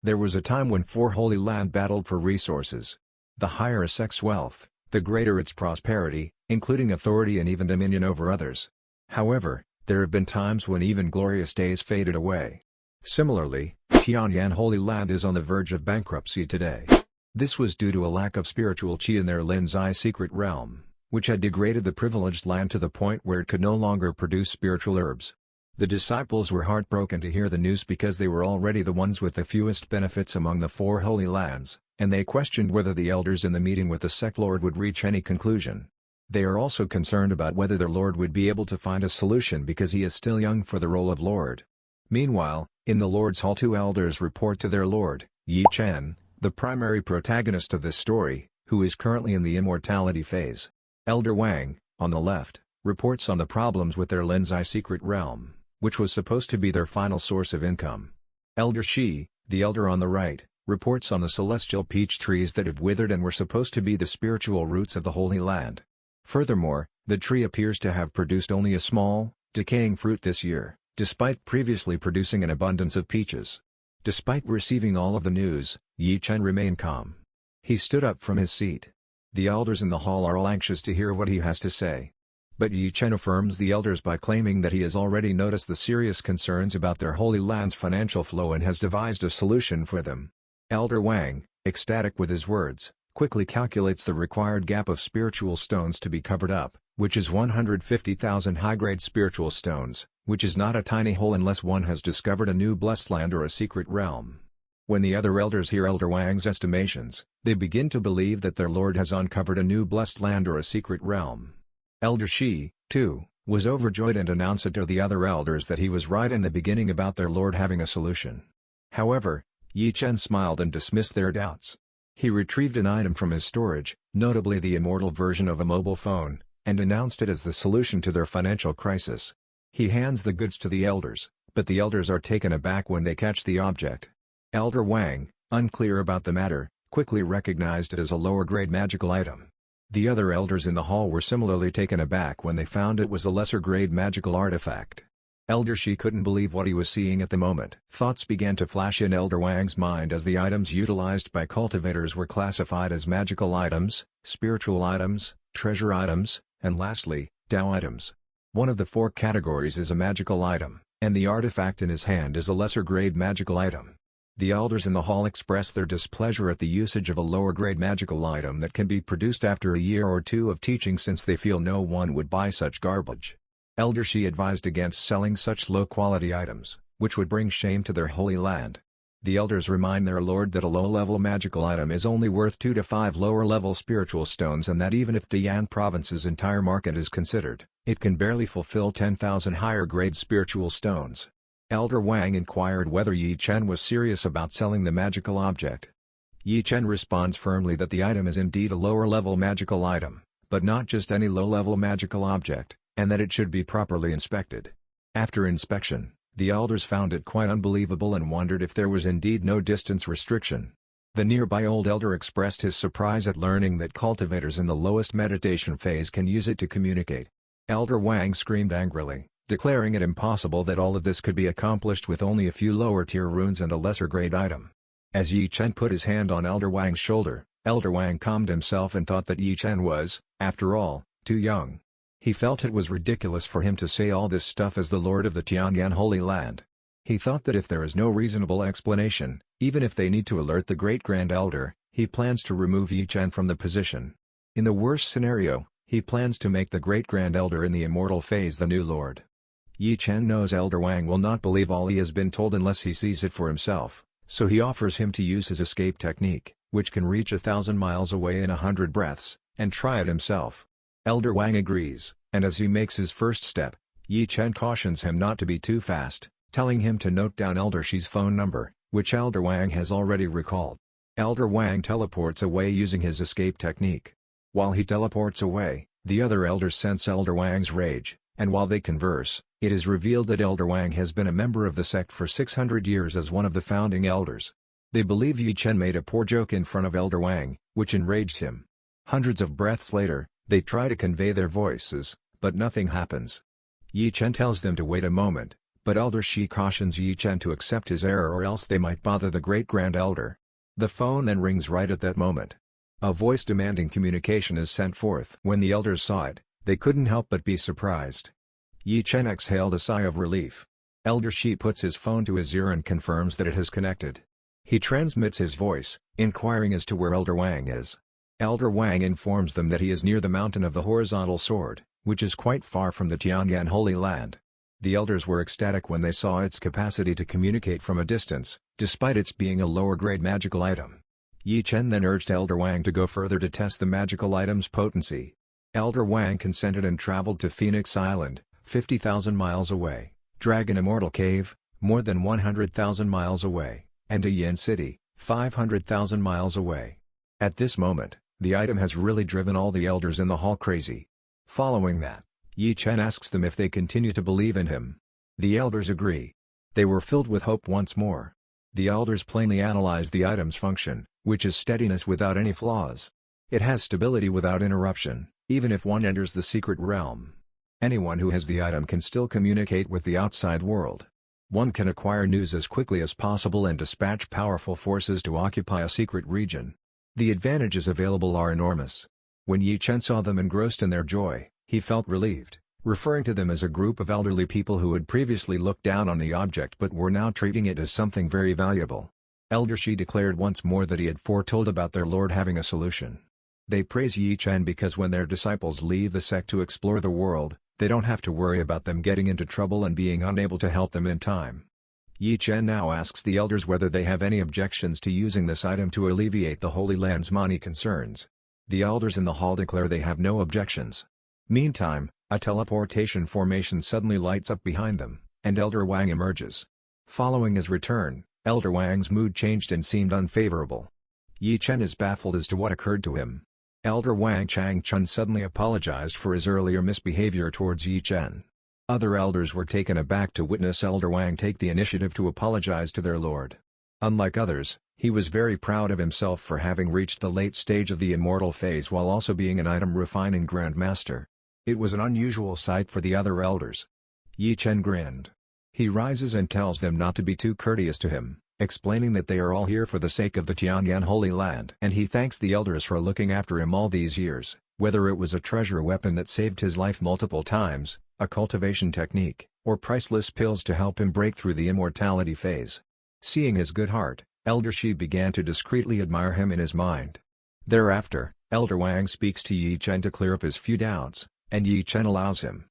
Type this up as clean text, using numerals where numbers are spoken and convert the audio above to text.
There was a time when four Holy Land battled for resources. The higher a sect's wealth, the greater its prosperity, including authority and even dominion over others. However, there have been times when even glorious days faded away. Similarly, Tianyan Holy Land is on the verge of bankruptcy today. This was due to a lack of spiritual qi in their Linzai secret realm, which had degraded the privileged land to the point where it could no longer produce spiritual herbs. The disciples were heartbroken to hear the news because they were already the ones with the fewest benefits among the four Holy Lands, and they questioned whether the elders in the meeting with the sect lord would reach any conclusion. They are also concerned about whether their lord would be able to find a solution because he is still young for the role of lord. Meanwhile, in the Lord's Hall, two elders report to their lord, Ye Chen, the primary protagonist of this story, who is currently in the immortality phase. Elder Wang, on the left, reports on the problems with their Linzai secret realm, which was supposed to be their final source of income. Elder Shi, the elder on the right, reports on the celestial peach trees that have withered and were supposed to be the spiritual roots of the Holy Land. Furthermore, the tree appears to have produced only a small, decaying fruit this year, despite previously producing an abundance of peaches. Despite receiving all of the news, Ye Chen remained calm. He stood up from his seat. The elders in the hall are all anxious to hear what he has to say. But Ye Chen affirms the elders by claiming that he has already noticed the serious concerns about their Holy Land's financial flow and has devised a solution for them. Elder Wang, ecstatic with his words, quickly calculates the required gap of spiritual stones to be covered up, which is 150,000 high-grade spiritual stones, which is not a tiny hole unless one has discovered a new blessed land or a secret realm. When the other elders hear Elder Wang's estimations, they begin to believe that their lord has uncovered a new blessed land or a secret realm. Elder Shi, too, was overjoyed and announced to the other elders that he was right in the beginning about their lord having a solution. However, Ye Chen smiled and dismissed their doubts. He retrieved an item from his storage, notably the immortal version of a mobile phone, and announced it as the solution to their financial crisis. He hands the goods to the elders, but the elders are taken aback when they catch the object. Elder Wang, unclear about the matter, quickly recognized it as a lower-grade magical item. The other elders in the hall were similarly taken aback when they found it was a lesser-grade magical artifact. Elder Shi couldn't believe what he was seeing at the moment. Thoughts began to flash in Elder Wang's mind as the items utilized by cultivators were classified as magical items, spiritual items, treasure items, and lastly, Dao items. One of the four categories is a magical item, and the artifact in his hand is a lesser-grade magical item. The elders in the hall express their displeasure at the usage of a lower-grade magical item that can be produced after a year or two of teaching, since they feel no one would buy such garbage. Elder Shi advised against selling such low-quality items, which would bring shame to their Holy Land. The elders remind their lord that a low-level magical item is only worth 2 to 5 lower-level spiritual stones, and that even if Dian Province's entire market is considered, it can barely fulfill 10,000 higher-grade spiritual stones. Elder Wang inquired whether Ye Chen was serious about selling the magical object. Ye Chen responds firmly that the item is indeed a lower-level magical item, but not just any low-level magical object, and that it should be properly inspected. After inspection, the elders found it quite unbelievable and wondered if there was indeed no distance restriction. The nearby old elder expressed his surprise at learning that cultivators in the lowest meditation phase can use it to communicate. Elder Wang screamed angrily, declaring it impossible that all of this could be accomplished with only a few lower-tier runes and a lesser-grade item. As Ye Chen put his hand on Elder Wang's shoulder, Elder Wang calmed himself and thought that Ye Chen was, after all, too young. He felt it was ridiculous for him to say all this stuff as the lord of the Tianyan Holy Land. He thought that if there is no reasonable explanation, even if they need to alert the Great Grand Elder, he plans to remove Ye Chen from the position. In the worst scenario, he plans to make the Great Grand Elder in the immortal phase the new lord. Ye Chen knows Elder Wang will not believe all he has been told unless he sees it for himself, so he offers him to use his escape technique, which can reach 1,000 miles away in 100 breaths, and try it himself. Elder Wang agrees, and as he makes his first step, Ye Chen cautions him not to be too fast, telling him to note down Elder Shi's phone number, which Elder Wang has already recalled. Elder Wang teleports away using his escape technique. While he teleports away, the other elders sense Elder Wang's rage, and while they converse, it is revealed that Elder Wang has been a member of the sect for 600 years as one of the founding elders. They believe Ye Chen made a poor joke in front of Elder Wang, which enraged him. Hundreds of breaths later, they try to convey their voices, but nothing happens. Ye Chen tells them to wait a moment, But Elder Shi cautions Ye Chen to accept his error or else they might bother the great-grand elder. The phone then rings right at that moment. A voice demanding communication is sent forth. When the elders saw it, they couldn't help but be surprised. Ye Chen exhaled a sigh of relief. Elder Shi puts his phone to his ear and confirms that it has connected. He transmits his voice, inquiring as to where Elder Wang is. Elder Wang informs them that he is near the Mountain of the Horizontal Sword, which is quite far from the Tianyan Holy Land. The elders were ecstatic when they saw its capacity to communicate from a distance, despite its being a lower-grade magical item. Ye Chen then urged Elder Wang to go further to test the magical item's potency. Elder Wang consented and traveled to Phoenix Island, 50,000 miles away, Dragon Immortal Cave, more than 100,000 miles away, and to Yin City, 500,000 miles away. At this moment, the item has really driven all the elders in the hall crazy. Following that, Ye Chen asks them if they continue to believe in him. The elders agree. They were filled with hope once more. The elders plainly analyze the item's function, which is steadiness without any flaws. It has stability without interruption, even if one enters the secret realm. Anyone who has the item can still communicate with the outside world. One can acquire news as quickly as possible and dispatch powerful forces to occupy a secret region. The advantages available are enormous. When Ye Chen saw them engrossed in their joy, he felt relieved, referring to them as a group of elderly people who had previously looked down on the object but were now treating it as something very valuable. Elder Shi declared once more that he had foretold about their Lord having a solution. They praise Ye Chen because when their disciples leave the sect to explore the world, they don't have to worry about them getting into trouble and being unable to help them in time. Ye Chen now asks the elders whether they have any objections to using this item to alleviate the Holy Land's money concerns. The elders in the hall declare they have no objections. Meantime, a teleportation formation suddenly lights up behind them, and Elder Wang emerges. Following his return, Elder Wang's mood changed and seemed unfavorable. Ye Chen is baffled as to what occurred to him. Elder Wang Changchun suddenly apologized for his earlier misbehavior towards Ye Chen. Other elders were taken aback to witness Elder Wang take the initiative to apologize to their lord. Unlike others, he was very proud of himself for having reached the late stage of the immortal phase while also being an item refining grandmaster. It was an unusual sight for the other elders. Ye Chen grinned. He rises and tells them not to be too courteous to him, explaining that they are all here for the sake of the Tianyan Holy Land. And he thanks the elders for looking after him all these years, whether it was a treasure weapon that saved his life multiple times, a cultivation technique, or priceless pills to help him break through the immortality phase. Seeing his good heart, Elder Shi began to discreetly admire him in his mind. Thereafter, Elder Wang speaks to Ye Chen to clear up his few doubts, and Ye Chen allows him.